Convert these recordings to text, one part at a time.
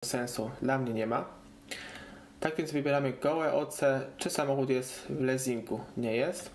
sensu dla mnie nie ma. Tak więc wybieramy gołe OC, czy samochód jest w leasingu, nie jest.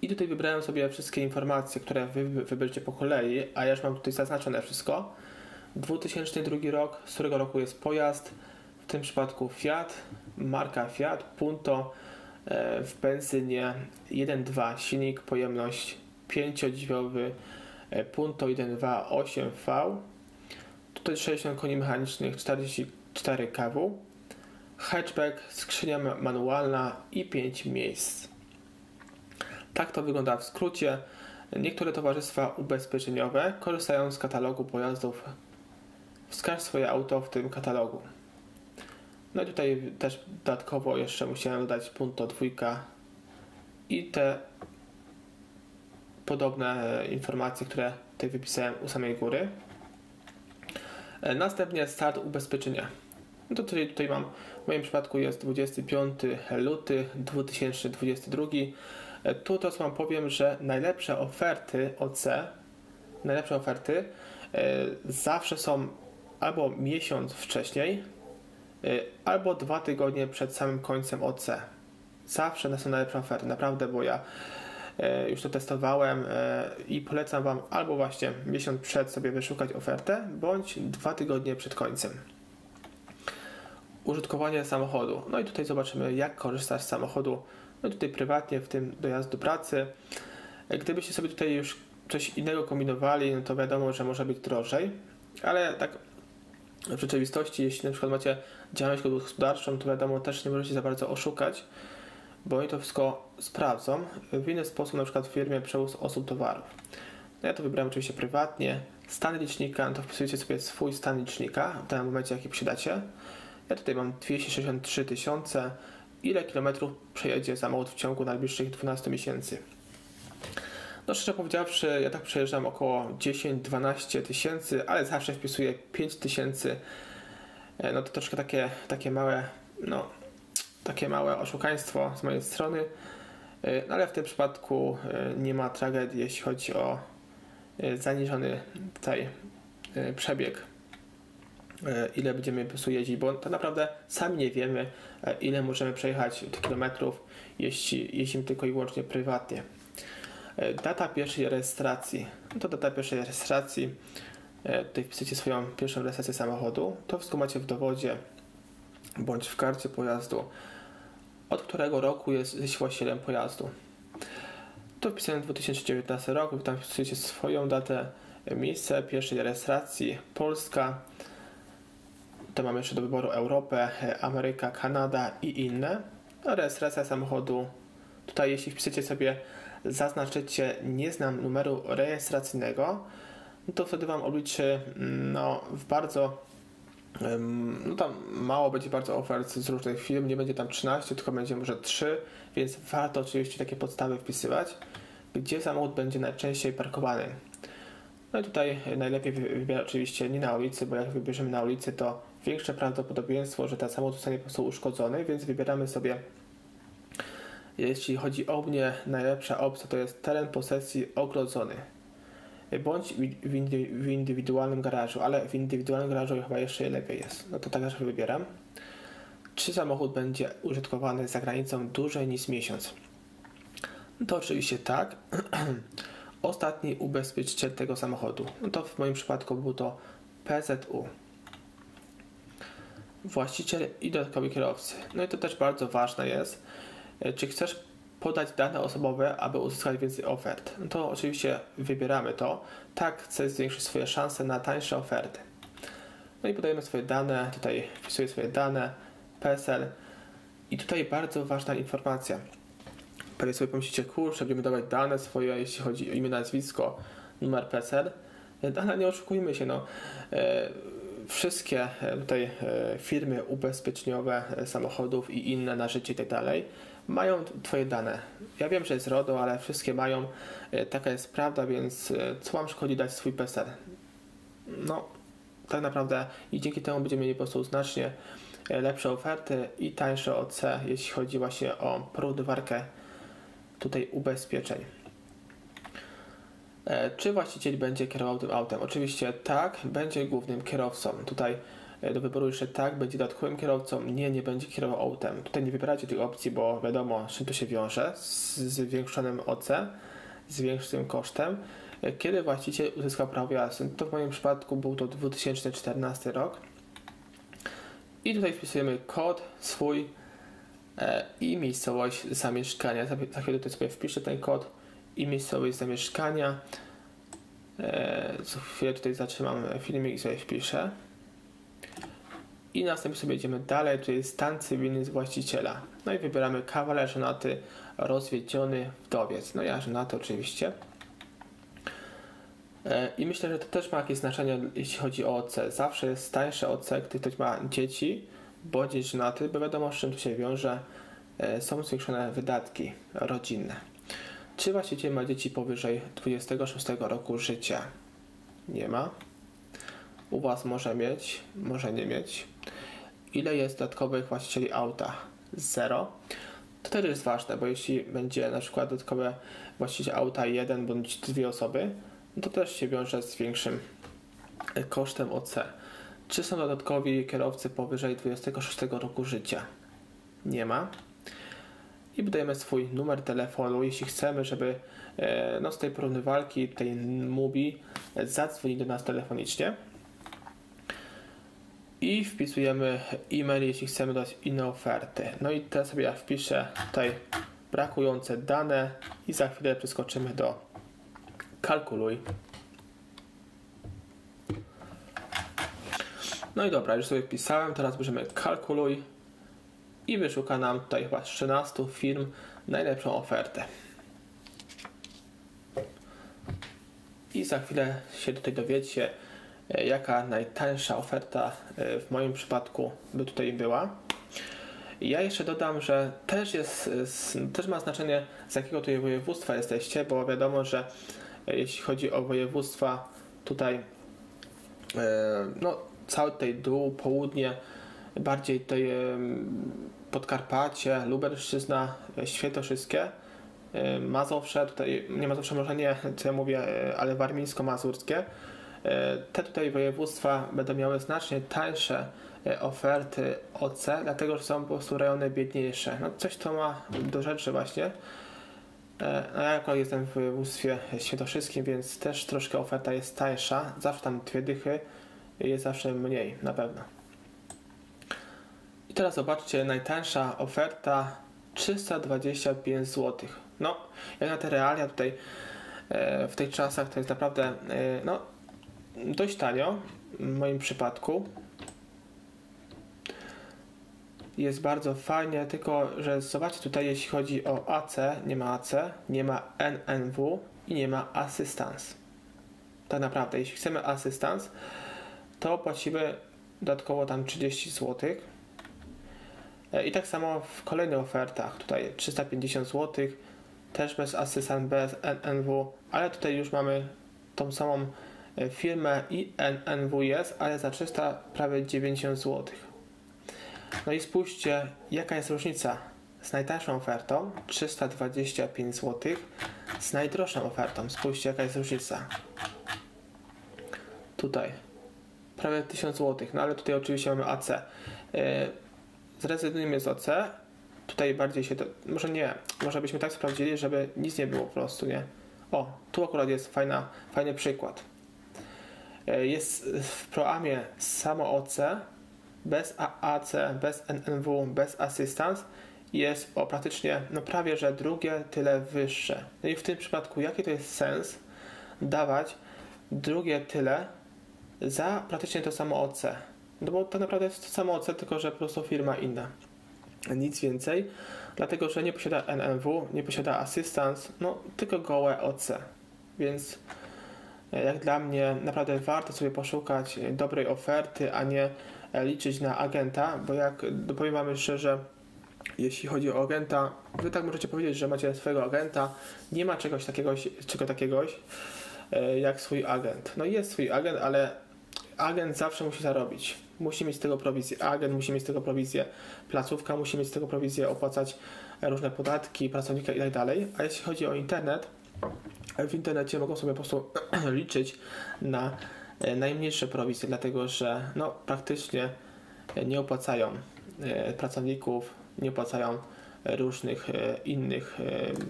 I tutaj wybrałem sobie wszystkie informacje, które wy wybierzecie po kolei, a ja już mam tutaj zaznaczone wszystko. 2002 rok, z którego roku jest pojazd, w tym przypadku Fiat, marka Fiat, Punto, w benzynie 1.2 silnik, pojemność 5-dźwigniowy Punto 1.2 8V, tutaj 60 koni mechanicznych, 44 kW, hatchback, skrzynia manualna i 5 miejsc. Tak to wygląda w skrócie. Niektóre towarzystwa ubezpieczeniowe korzystają z katalogu pojazdów. Wskaż swoje auto w tym katalogu. No i tutaj też dodatkowo jeszcze musiałem dodać Punto 2 i te podobne informacje, które tutaj wypisałem u samej góry. Następnie start ubezpieczenia. No to tutaj mam, w moim przypadku jest 25 luty 2022. Tu to wam powiem, że najlepsze oferty OC, zawsze są albo miesiąc wcześniej, albo 2 tygodnie przed samym końcem OC. Zawsze są najlepsze oferty, naprawdę, bo ja już to testowałem i polecam wam albo właśnie miesiąc przed sobie wyszukać ofertę, bądź 2 tygodnie przed końcem. Użytkowanie samochodu. No i tutaj zobaczymy, jak korzystać z samochodu. No tutaj prywatnie, w tym dojazd do pracy. Gdybyście sobie tutaj już coś innego kombinowali, no to wiadomo, że może być drożej, ale tak w rzeczywistości, jeśli na przykład macie działalność gospodarczą, to wiadomo, też nie możecie za bardzo oszukać, bo oni to wszystko sprawdzą w inny sposób, na przykład w firmie przewóz osób, towarów. No ja to wybrałem oczywiście prywatnie. Stan licznika, no to wpisujecie sobie swój stan licznika w danym momencie, jaki posiadacie. Ja tutaj mam 263 000. Ile kilometrów przejedzie samochód w ciągu najbliższych 12 miesięcy? No szczerze powiedziawszy, ja tak przejeżdżam około 10-12 tysięcy, ale zawsze wpisuję 5000. No to troszkę takie małe oszukaństwo z mojej strony, no ale w tym przypadku nie ma tragedii, jeśli chodzi o zaniżony tutaj przebieg, ile będziemy po prostu jeździć, bo tak naprawdę sami nie wiemy, ile możemy przejechać kilometrów, jeśli jeździmy tylko i wyłącznie prywatnie. Data pierwszej rejestracji. No to data pierwszej rejestracji, tutaj wpisujecie swoją pierwszą rejestrację samochodu, to wszystko macie w dowodzie bądź w karcie pojazdu, od którego roku jest właścicielem pojazdu. To wpisałem 2019 rok, tam wpisujecie swoją datę, miejsce pierwszej rejestracji, Polska. To mamy jeszcze do wyboru Europę, Ameryka, Kanada i inne. No, rejestracja samochodu. Tutaj jeśli wpiszecie sobie, zaznaczycie nie znam numeru rejestracyjnego, no to wtedy wam obliczy w bardzo tam mało będzie bardzo ofert z różnych firm, nie będzie tam 13, tylko będzie może 3, więc warto oczywiście takie podstawy wpisywać, gdzie samochód będzie najczęściej parkowany. No i tutaj najlepiej wybierać oczywiście nie na ulicy, bo jak wybierzemy na ulicy, to większe prawdopodobieństwo, że ten samochód zostanie po prostu uszkodzony, więc wybieramy sobie, jeśli chodzi o mnie, najlepsza opcja to jest teren posesji ogrodzony, bądź w indywidualnym garażu, ale w indywidualnym garażu chyba jeszcze lepiej jest. No to tak też wybieram. Czy samochód będzie użytkowany za granicą dłużej niż miesiąc? No to oczywiście tak. Ostatni ubezpieczyciel tego samochodu. No to w moim przypadku był to PZU. Właściciel i dodatkowi kierowcy. No i to też bardzo ważne jest. Czy chcesz podać dane osobowe, aby uzyskać więcej ofert? No to oczywiście wybieramy to. Tak, chcę zwiększyć swoje szanse na tańsze oferty. No i podajemy swoje dane. Tutaj wpisuję swoje dane, PESEL. I tutaj bardzo ważna informacja. Pewnie sobie pomyślicie, kurczę, będziemy dawać dane swoje, jeśli chodzi o imię, nazwisko, numer PESEL. Ale nie oszukujmy się, wszystkie tutaj firmy ubezpieczeniowe samochodów i inne na życie i tak dalej mają twoje dane. Ja wiem, że jest RODO, ale wszystkie mają, taka jest prawda, więc co wam szkodzi dać swój PESEL? No, tak naprawdę i dzięki temu będziemy mieli po prostu znacznie lepsze oferty i tańsze OC, jeśli chodzi właśnie o porównywarkę tutaj ubezpieczeń. Czy właściciel będzie kierował tym autem? Oczywiście tak, będzie głównym kierowcą. Tutaj do wyboru jeszcze tak, będzie dodatkowym kierowcą, nie będzie kierował autem. Tutaj nie wybieracie tych opcji, bo wiadomo, z czym to się wiąże, z zwiększonym OC, z większym kosztem. Kiedy właściciel uzyskał prawo jazdy? To w moim przypadku był to 2014 rok. I tutaj wpisujemy kod swój i miejscowość zamieszkania. Za chwilę tutaj sobie wpiszę ten kod i miejscowość zamieszkania. Za chwilę tutaj zatrzymam filmik i sobie wpiszę. I następnie sobie idziemy dalej, tutaj jest stan cywilny z właściciela. No i wybieramy kawaler, żonaty, rozwiedziony, wdowiec. No ja żonaty oczywiście. I myślę, że to też ma jakieś znaczenie, jeśli chodzi o OC. Zawsze jest tańsze OC, gdy ktoś ma dzieci, bądź jest żonaty, bo wiadomo, z czym tu się wiąże. Są zwiększone wydatki rodzinne. Czy właściciel ma dzieci powyżej 26 roku życia? Nie ma. U Was może mieć, może nie mieć. Ile jest dodatkowych właścicieli auta? 0. To też jest ważne, bo jeśli będzie na przykład dodatkowe właściciel auta 1 bądź 2 osoby, to też się wiąże z większym kosztem OC. Czy są dodatkowi kierowcy powyżej 26 roku życia? Nie ma. I podajemy swój numer telefonu, jeśli chcemy, żeby z tej porównywalki, tej MUBI zadzwonić do nas telefonicznie. I wpisujemy e-mail, jeśli chcemy dać inne oferty. No i teraz sobie ja wpiszę tutaj brakujące dane i za chwilę przeskoczymy do kalkuluj. No i dobra, już sobie wpisałem, teraz bierzemy kalkuluj i wyszuka nam tutaj chyba 13 firm najlepszą ofertę. I za chwilę się tutaj dowiecie, jaka najtańsza oferta w moim przypadku by tutaj była. Ja jeszcze dodam, że też ma znaczenie, z jakiego tutaj województwa jesteście, bo wiadomo, że jeśli chodzi o województwa tutaj cały tutaj dół, południe, bardziej tutaj Podkarpacie, Lubelszczyzna, Świętokrzyskie, Mazowsze, tutaj nie Mazowsze może nie, co ja mówię, ale warmińsko-mazurskie. Te tutaj województwa będą miały znacznie tańsze oferty OC, dlatego że są po prostu rejony biedniejsze. No coś to ma do rzeczy właśnie. Ja akurat jestem w województwie świętokrzyskim, więc też troszkę oferta jest tańsza. Zawsze tam 2 dychy, jest zawsze mniej, na pewno. I teraz zobaczcie, najtańsza oferta 325 zł. No, jak na te realia tutaj w tych czasach to jest naprawdę dość tanio w moim przypadku. Jest bardzo fajnie, tylko że zobaczcie tutaj, jeśli chodzi o AC, nie ma NNW i nie ma Assistance. Tak naprawdę, jeśli chcemy Assistance, to płacimy dodatkowo tam 30 zł. I tak samo w kolejnych ofertach, tutaj 350 zł, też bez Assistance, bez NNW, ale tutaj już mamy tą samą firmę i NNW jest, ale za 300 prawie 90 zł. No i spójrzcie, jaka jest różnica z najtańszą ofertą 325 zł z najdroższą ofertą. Spójrzcie, jaka jest różnica. Tutaj prawie 1000 zł, no ale tutaj oczywiście mamy AC. Zrezygnujmy z OC. Tutaj bardziej się może byśmy tak sprawdzili, żeby nic nie było po prostu, nie? O, tu akurat jest fajny przykład. Jest w ProAmie samo OC, bez AC, bez NNW, bez Assistance jest o praktycznie, prawie że drugie tyle wyższe. No i w tym przypadku jaki to jest sens dawać drugie tyle za praktycznie to samo OC? No bo tak naprawdę jest to samo OC, tylko że po prostu firma inna. Nic więcej, dlatego że nie posiada NNW, nie posiada Assistance, tylko gołe OC. Więc jak dla mnie naprawdę warto sobie poszukać dobrej oferty, a nie liczyć na agenta, bo powiem Wam szczerze, jeśli chodzi o agenta, Wy tak możecie powiedzieć, że macie swojego agenta, nie ma czegoś takiego jak swój agent. No jest swój agent, ale agent zawsze musi zarobić. Musi mieć z tego prowizję agent, musi mieć z tego prowizję placówka, musi mieć z tego prowizję opłacać różne podatki, pracownika i tak dalej. A jeśli chodzi o internet, w internecie mogą sobie po prostu liczyć na najmniejsze prowizje, dlatego że no, praktycznie nie opłacają pracowników, nie opłacają różnych innych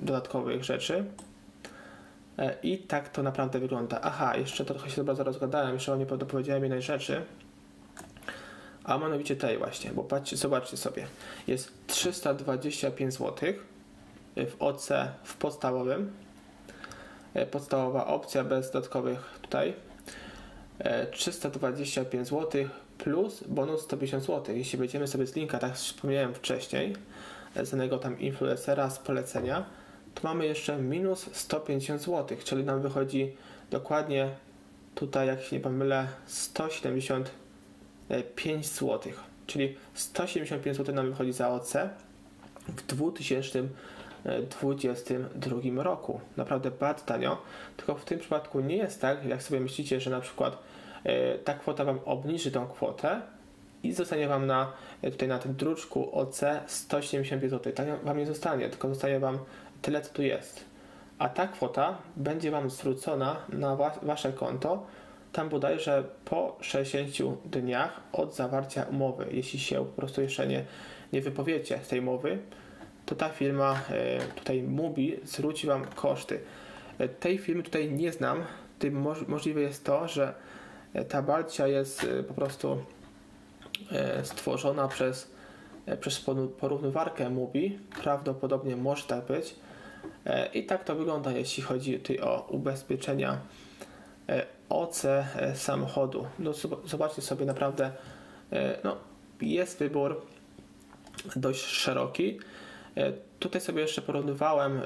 dodatkowych rzeczy. I tak to naprawdę wygląda. Aha, jeszcze trochę się bardzo rozgadałem, jeszcze nie dopowiedziałem jednej rzeczy, a mianowicie tej właśnie, bo zobaczcie sobie, jest 325 zł w OC w podstawowym, podstawowa opcja bez dodatkowych tutaj, 325 zł plus bonus 150 zł. Jeśli wejdziemy sobie z linka, tak jak wspomniałem wcześniej, znanego tam influencera z polecenia, to mamy jeszcze minus 150 zł, czyli nam wychodzi dokładnie tutaj, jak się nie pomylę, 175 zł, czyli 175 zł nam wychodzi za OC w 2022 roku. Naprawdę bardzo tanio, tylko w tym przypadku nie jest tak, jak sobie myślicie, że na przykład ta kwota Wam obniży tą kwotę i zostanie Wam tutaj na tym druczku OC 175 zł. Tak Wam nie zostanie, tylko zostaje Wam tyle, co tu jest. A ta kwota będzie Wam zwrócona na Wasze konto tam bodajże po 60 dniach od zawarcia umowy. Jeśli się po prostu jeszcze nie wypowiecie z tej umowy, to ta firma, tutaj Mubi, zwróci Wam koszty. Tej firmy tutaj nie znam. Tutaj możliwe jest to, że ta Balcia jest po prostu stworzona przez porównywarkę Mubi. Prawdopodobnie może tak być. I tak to wygląda, jeśli chodzi tutaj o ubezpieczenia OC samochodu. No, zobaczcie sobie, naprawdę no, jest wybór dość szeroki. Tutaj sobie jeszcze porównywałem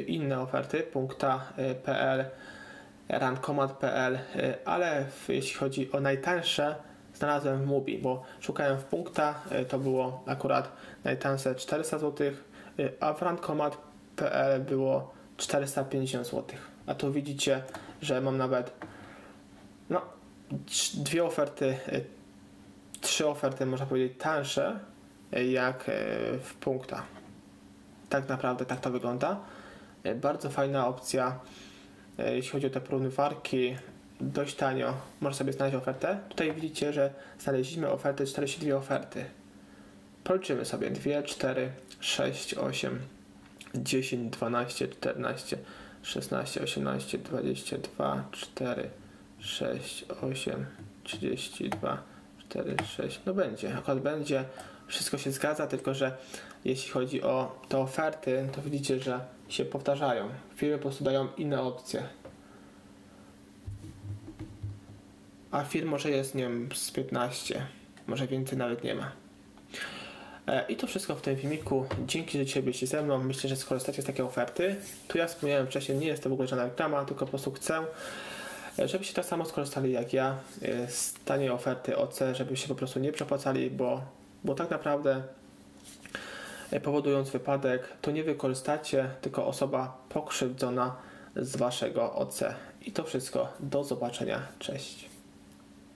inne oferty, punkta.pl, rankomat.pl, ale jeśli chodzi o najtańsze, znalazłem w Mubi, bo szukałem w punkta, to było akurat najtańsze 400 zł, a w rankomat.pl było 450 zł. A tu widzicie, że mam nawet no, dwie oferty, trzy oferty, można powiedzieć, tańsze jak w punkta. Tak naprawdę tak to wygląda. Bardzo fajna opcja, jeśli chodzi o te porównywarki, dość tanio można sobie znaleźć ofertę. Tutaj widzicie, że znaleźliśmy ofertę, 42 oferty. Policzymy sobie 2, 4, 6, 8, 10, 12, 14, 16, 18, 22, 4, 6, 8, 32, 4, 6. No będzie, akurat będzie. Wszystko się zgadza, tylko że jeśli chodzi o te oferty, to widzicie, że się powtarzają. Firmy po prostu dają inne opcje. A firm może jest, nie wiem, z 15, może więcej nawet nie ma. I to wszystko w tym filmiku. Dzięki, że dzisiaj byliście ze mną. Myślę, że skorzystacie z takiej oferty. Tu ja wspomniałem wcześniej, nie jest to w ogóle żadna reklama, tylko po prostu chcę, żebyście tak samo skorzystali jak ja z taniej oferty OC, żebyście po prostu nie przepłacali, bo tak naprawdę powodując wypadek, to nie wykorzystacie, tylko osoba pokrzywdzona z Waszego OC. I to wszystko. Do zobaczenia. Cześć.